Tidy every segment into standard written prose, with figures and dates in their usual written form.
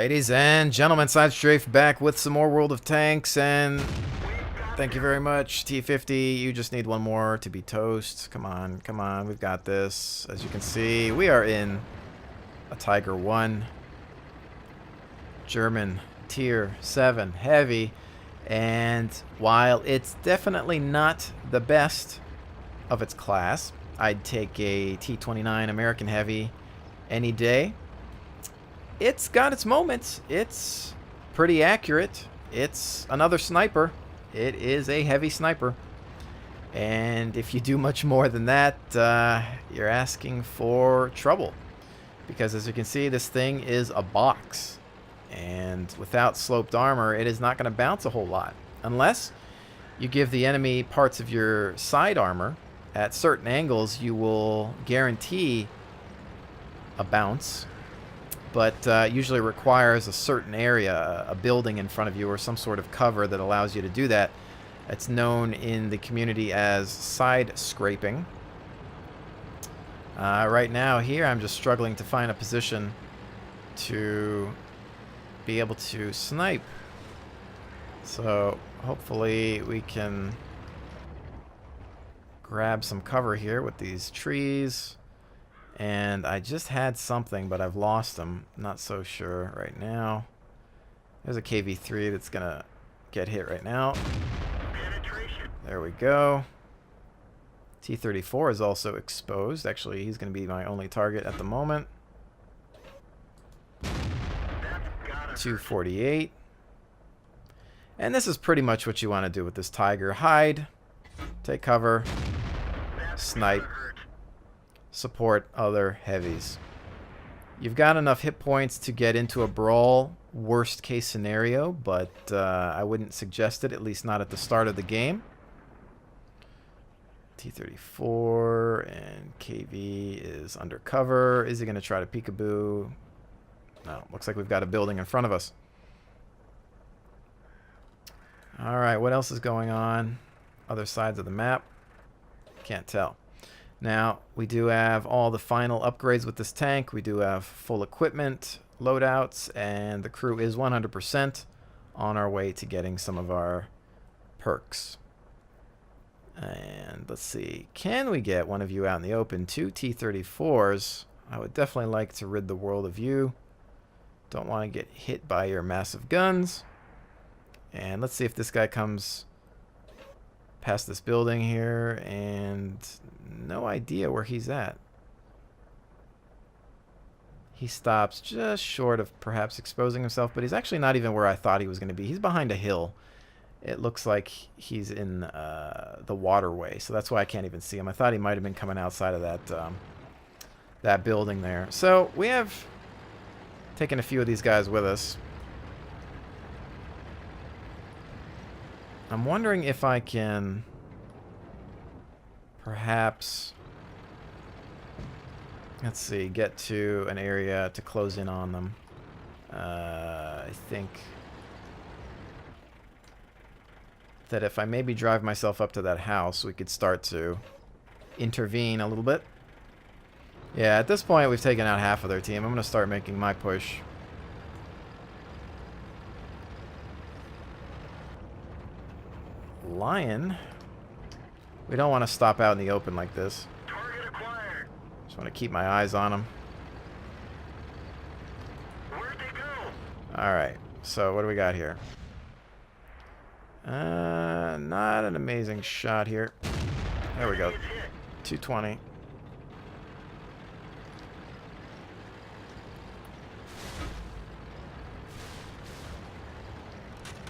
Ladies and gentlemen, Side Strafe back with some more World of Tanks, and thank you very much, T50. You just need one more to be toast. Come on, come on, we've got this. As you can see, we are in a Tiger 1 German Tier 7 Heavy, and while it's definitely not the best of its class, I'd take a T29 American Heavy any day. It's got its moments. It's pretty accurate. It's another sniper. It is a heavy sniper. And if you do much more than that, you're asking for trouble. Because as you can see, this thing is a box. And without sloped armor, it is not going to bounce a whole lot. Unless you give the enemy parts of your side armor. At certain angles, you will guarantee a bounce. But usually requires a certain area, a building in front of you, or some sort of cover that allows you to do that. It's known in the community as side scraping. Right now here, I'm just struggling to find a position to be able to snipe. So hopefully we can grab some cover here with these trees. And I just had something, but I've lost them. Not so sure right now. There's a KV-3 that's going to get hit right now. There we go. T-34 is also exposed. Actually, he's going to be my only target at the moment. 248. And this is pretty much what you want to do with this Tiger. Hide, take cover, snipe. Support other heavies. You've got enough hit points to get into a brawl, worst case scenario, but I wouldn't suggest it, at least not at the start of the game. T-34 and KV is undercover. Is he going to try to peekaboo? No, looks like we've got a building in front of us. Alright, what else is going on? Other sides of the map? Can't tell. Now, we do have all the final upgrades with this tank. We do have full equipment, loadouts, and the crew is 100% on our way to getting some of our perks. And let's see, can we get one of you out in the open? 2 T-34s. I would definitely like to rid the world of you. Don't want to get hit by your massive guns. And let's see if this guy comes past this building here, and no idea where he's at. He stops just short of perhaps exposing himself, but he's actually not even where I thought he was going to be. He's behind a hill. It looks like he's in the waterway, so that's why I can't even see him. I thought he might have been coming outside of that that building there. So we have taken a few of these guys with us. I'm wondering if I can perhaps, let's see, get to an area to close in on them. I think that if I maybe drive myself up to that house, we could start to intervene a little bit. Yeah, at this point we've taken out half of their team. I'm going to start making my push. Lion. We don't want to stop out in the open like this. Target acquired. Just want to keep my eyes on them. Where'd they go? Alright, so what do we got here? Not an amazing shot here. There we go. 220.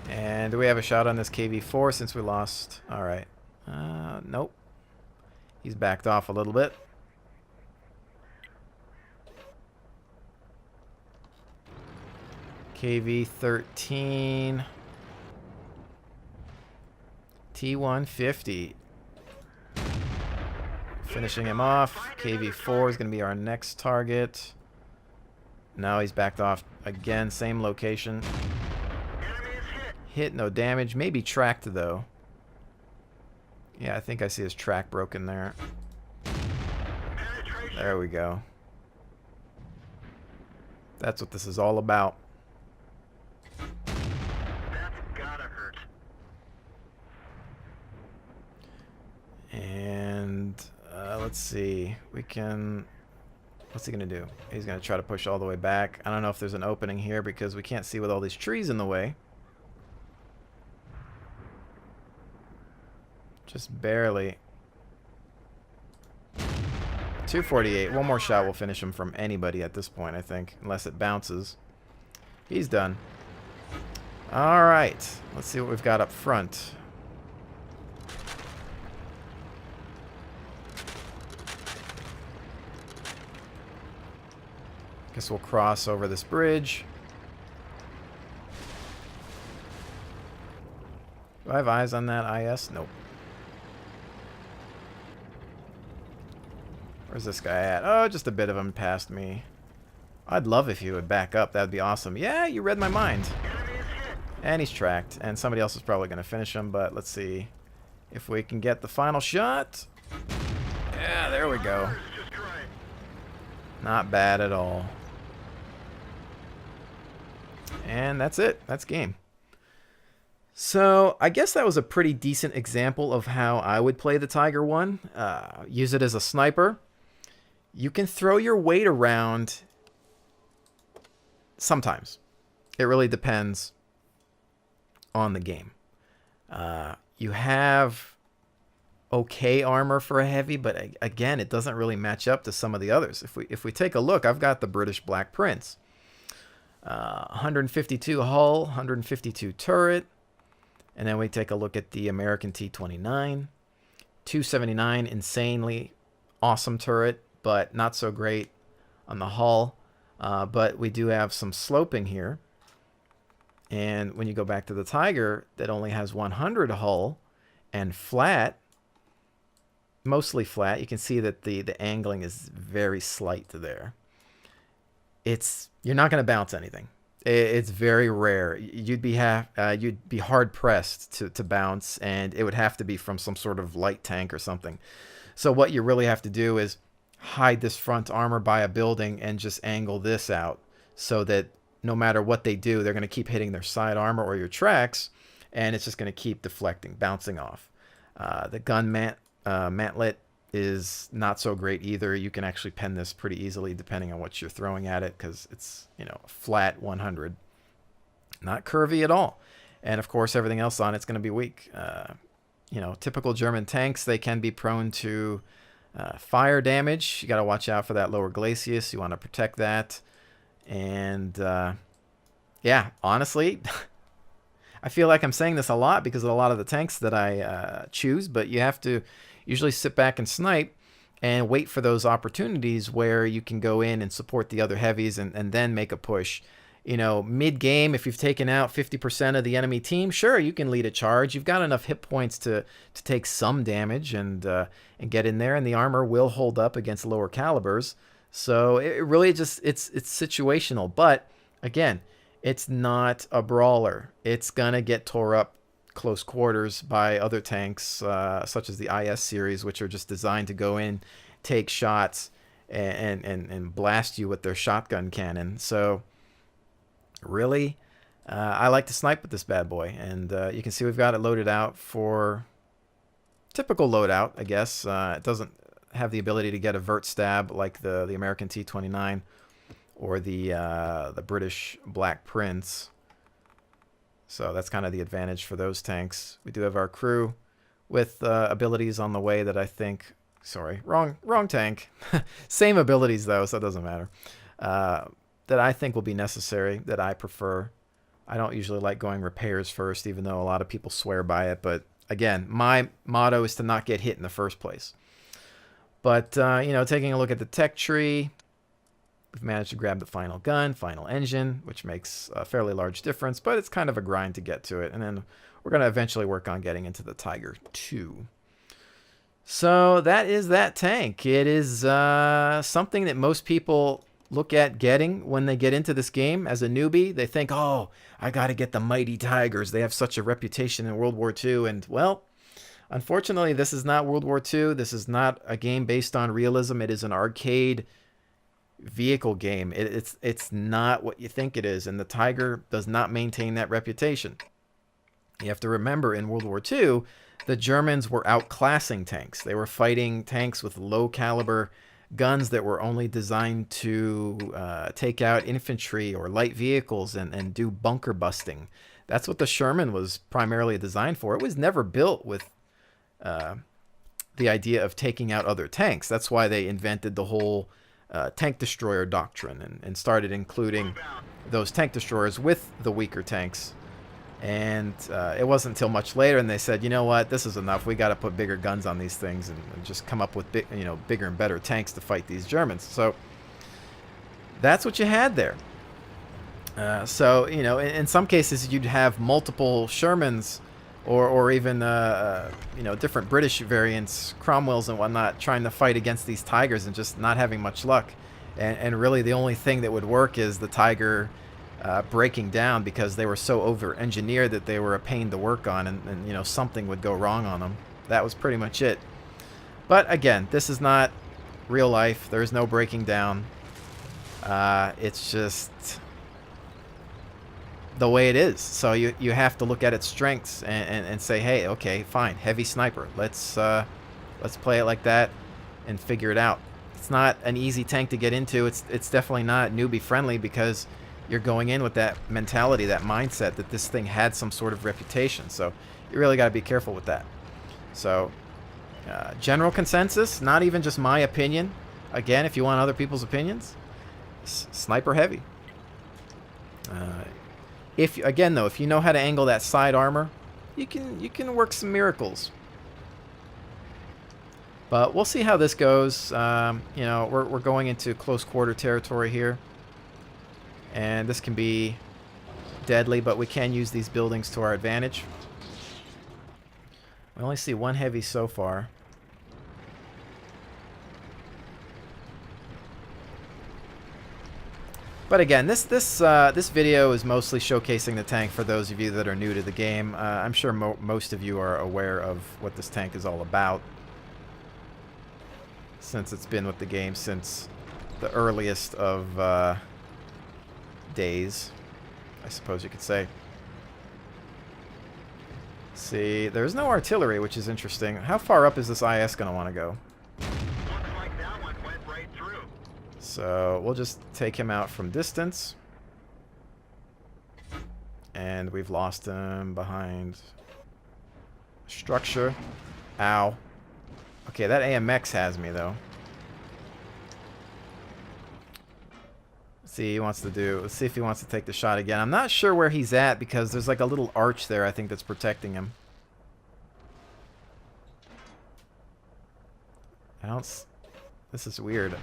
And do we have a shot on this KV-4 since we lost? Alright. Nope. He's backed off a little bit. KV-13. T-150. Finishing him off. KV-4 is going to be our next target. Now he's backed off again. Same location. Hit, no damage. Maybe tracked, though. Yeah, I think I see his track broken there. There we go. That's what this is all about. And let's see. We can... What's he going to do? He's going to try to push all the way back. I don't know if there's an opening here because we can't see with all these trees in the way. Just barely. 248. One more shot will finish him from anybody at this point, I think. Unless it bounces. He's done. Alright. Let's see what we've got up front. Guess we'll cross over this bridge. Do I have eyes on that IS? Nope. Where's this guy at? Oh, just a bit of him past me. I'd love if he would back up. That'd be awesome. Yeah, you read my mind. And he's tracked. And somebody else is probably going to finish him. But let's see if we can get the final shot. Yeah, there we go. Not bad at all. And that's it. That's game. So I guess that was a pretty decent example of how I would play the Tiger 1. Use it as a sniper. You can throw your weight around sometimes. It really depends on the game. You have okay armor for a heavy, but again, it doesn't really match up to some of the others. If we take a look, I've got the British Black Prince. 152 hull, 152 turret. And then we take a look at the American T-29. 279, insanely awesome turret, but not so great on the hull. But we do have some sloping here. And when you go back to the Tiger, that only has 100 hull and flat, mostly flat. You can see that the angling is very slight there. You're not going to bounce anything. It's very rare. You'd be hard pressed to bounce, and it would have to be from some sort of light tank or something. So what you really have to do is hide this front armor by a building and just angle this out so that no matter what they do, they're going to keep hitting their side armor or your tracks, and it's just going to keep deflecting, bouncing off. The gun mantlet is not so great either. You can actually pen this pretty easily depending on what you're throwing at it because it's, flat 100. Not curvy at all. And of course, everything else on it's going to be weak. Typical German tanks, they can be prone to fire damage. You got to watch out for that lower glacis. You want to protect that. And yeah, honestly, I feel like I'm saying this a lot because of a lot of the tanks that I choose, but you have to usually sit back and snipe and wait for those opportunities where you can go in and support the other heavies and then make a push. Mid-game, if you've taken out 50% of the enemy team, sure, you can lead a charge. You've got enough hit points to take some damage and get in there, and the armor will hold up against lower calibers. So it really it's situational. But, again, it's not a brawler. It's going to get tore up close quarters by other tanks such as the IS series, which are just designed to go in, take shots, and blast you with their shotgun cannon. So really, I like to snipe with this bad boy. And you can see we've got it loaded out for typical loadout, I guess. It doesn't have the ability to get a vert stab like the American T-29 or the British Black Prince. So that's kind of the advantage for those tanks. We do have our crew with abilities on the way that I think... Sorry, wrong tank. Same abilities, though, so it doesn't matter. That I think will be necessary, that I prefer. I don't usually like going repairs first, even though a lot of people swear by it. But, again, my motto is to not get hit in the first place. But, taking a look at the tech tree... We've managed to grab the final gun, final engine, which makes a fairly large difference, but it's kind of a grind to get to it. And then we're going to eventually work on getting into the Tiger 2. So that is that tank. It is something that most people look at getting when they get into this game as a newbie. They think, oh, I got to get the mighty Tigers. They have such a reputation in World War II. And, well, unfortunately, this is not World War II. This is not a game based on realism. It is an arcade vehicle game. It's not what you think it is, and the Tiger does not maintain that reputation. You have to remember, in World War II, the Germans were outclassing tanks. They were fighting tanks with low caliber guns that were only designed to take out infantry or light vehicles and do bunker busting. That's what the Sherman was primarily designed for. It was never built with the idea of taking out other tanks. That's why they invented the whole tank destroyer doctrine and started including those tank destroyers with the weaker tanks. And it wasn't until much later, and they said, you know what, this is enough. We got to put bigger guns on these things and just come up with bigger and better tanks to fight these Germans. So that's what you had there. So in some cases you'd have multiple Shermans or even different British variants, Cromwells and whatnot, trying to fight against these Tigers and just not having much luck. And really the only thing that would work is the Tiger breaking down, because they were so over-engineered that they were a pain to work on, and something would go wrong on them. That was pretty much it. But again, this is not real life. There's no breaking down. It's just the way it is. So you have to look at its strengths and say, hey, okay, fine, heavy sniper. Let's play it like that and figure it out. It's not an easy tank to get into. It's definitely not newbie friendly, because you're going in with that mentality, that mindset that this thing had some sort of reputation. So you really got to be careful with that. So general consensus, not even just my opinion. Again, if you want other people's opinions, sniper heavy. If you know how to angle that side armor, you can work some miracles. But we'll see how this goes. We're going into close quarter territory here. And this can be deadly, but we can use these buildings to our advantage. We only see one heavy so far. But again, this video is mostly showcasing the tank for those of you that are new to the game. I'm sure most of you are aware of what this tank is all about, since it's been with the game since the earliest of days, I suppose you could say. See, there's no artillery, which is interesting. How far up is this IS going to want to go? Looks like that one went right through. So we'll just take him out from distance. And we've lost him behind structure. Ow. Okay, that AMX has me, though. Let's see if he wants to take the shot again. I'm not sure where he's at, because there's like a little arch there, I think, that's protecting him. This is weird.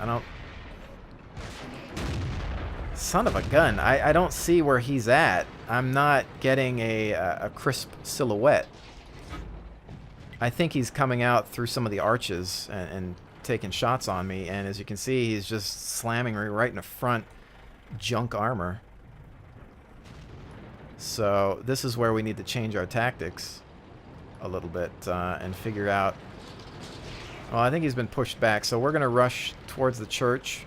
Son of a gun. I don't see where he's at. I'm not getting a crisp silhouette. I think he's coming out through some of the arches and taking shots on me, and as you can see, he's just slamming me right in the front. Junk armor. So this is where we need to change our tactics a little bit and figure out. Well, I think he's been pushed back, so we're gonna rush towards the church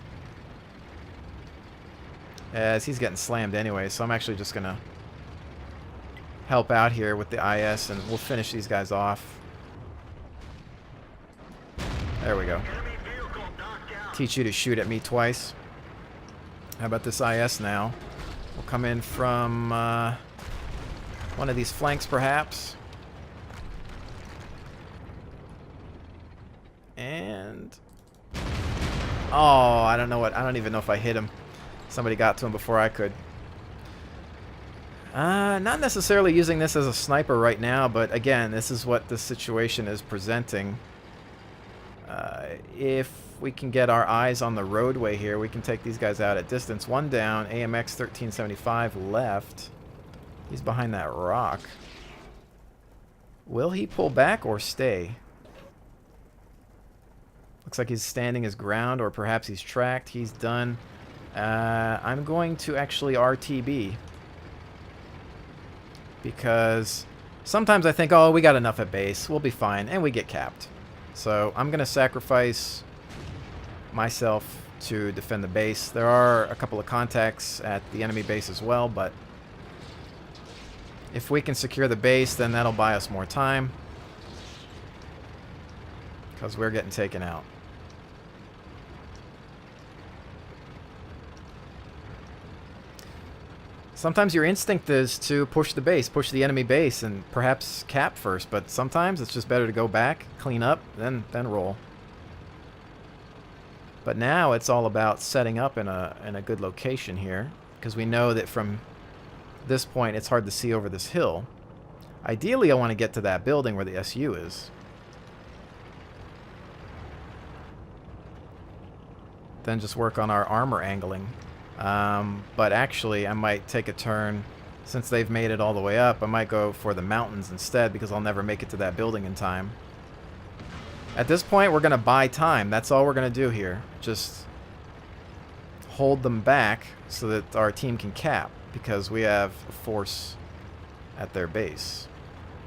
as he's getting slammed anyway. So I'm actually just gonna help out here with the IS, and we'll finish these guys off. There we go. Teach you to shoot at me twice. How about this IS now? We'll come in from one of these flanks, perhaps. And... oh, I don't even know if I hit him. Somebody got to him before I could. Not necessarily using this as a sniper right now, but again, this is what the situation is presenting. If we can get our eyes on the roadway here, we can take these guys out at distance. One down, AMX 1375 left. He's behind that rock. Will he pull back or stay? Looks like he's standing his ground, or perhaps he's tracked. He's done. I'm going to actually RTB, because sometimes I think, oh, we got enough at base, we'll be fine, and we get capped. So I'm going to sacrifice myself to defend the base. There are a couple of contacts at the enemy base as well, but If we can secure the base, then that'll buy us more time. Because we're getting taken out. Sometimes your instinct is to push the base, push the enemy base, and perhaps cap first. But sometimes it's just better to go back, clean up, then roll. But now it's all about setting up in a good location here, because we know that from this point it's hard to see over this hill. Ideally, I want to get to that building where the SU is. Then just work on our armor angling. But actually, I might take a turn. Since they've made it all the way up, I might go for the mountains instead, because I'll never make it to that building in time. At this point, we're going to buy time. That's all we're going to do here. Just hold them back so that our team can cap, because we have a force at their base.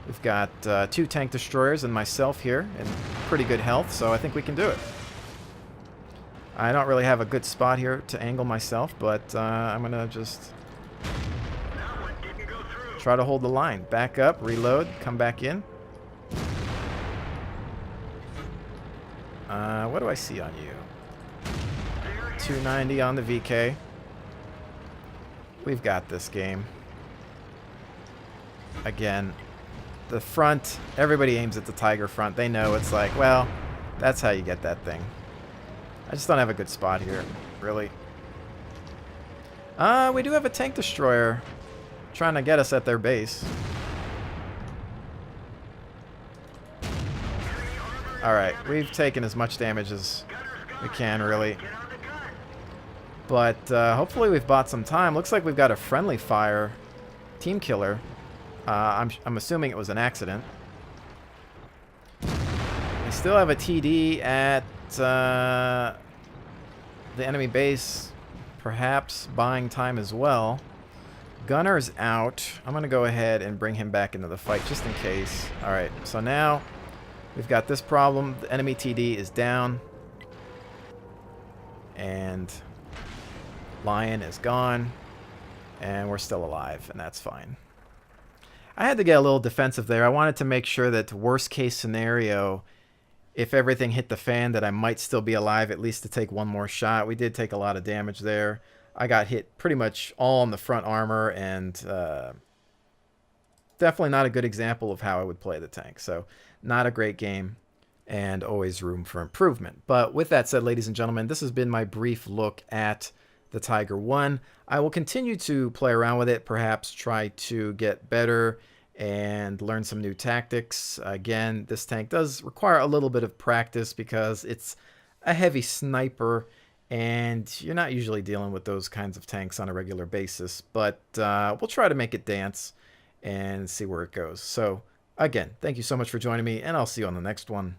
We've got 2 tank destroyers and myself here in pretty good health, so I think we can do it. I don't really have a good spot here to angle myself, but I'm going to just try to hold the line. Back up, reload, come back in. What do I see on you? 290 on the VK. We've got this game. Again, the front, everybody aims at the Tiger front. They know it's like, well, that's how you get that thing. I just don't have a good spot here, really. We do have a tank destroyer trying to get us at their base. Alright, we've taken as much damage as we can, really. But hopefully we've bought some time. Looks like we've got a friendly fire team killer. I'm assuming it was an accident. We still have a TD at the enemy base, perhaps buying time as well. Gunner's out. I'm going to go ahead and bring him back into the fight just in case. Alright, so now we've got this problem. The enemy TD is down. And Lion is gone. And we're still alive, and that's fine. I had to get a little defensive there. I wanted to make sure that worst case scenario, if everything hit the fan, that I might still be alive, at least to take one more shot. We did take a lot of damage there. I got hit pretty much all on the front armor, and definitely not a good example of how I would play the tank. So not a great game, and always room for improvement. But with that said, ladies and gentlemen, this has been my brief look at the Tiger 1. I will continue to play around with it, perhaps try to get better and learn some new tactics. Again, this tank does require a little bit of practice because it's a heavy sniper, and you're not usually dealing with those kinds of tanks on a regular basis. But we'll try to make it dance and see where it goes. So again, thank you so much for joining me, and I'll see you on the next one.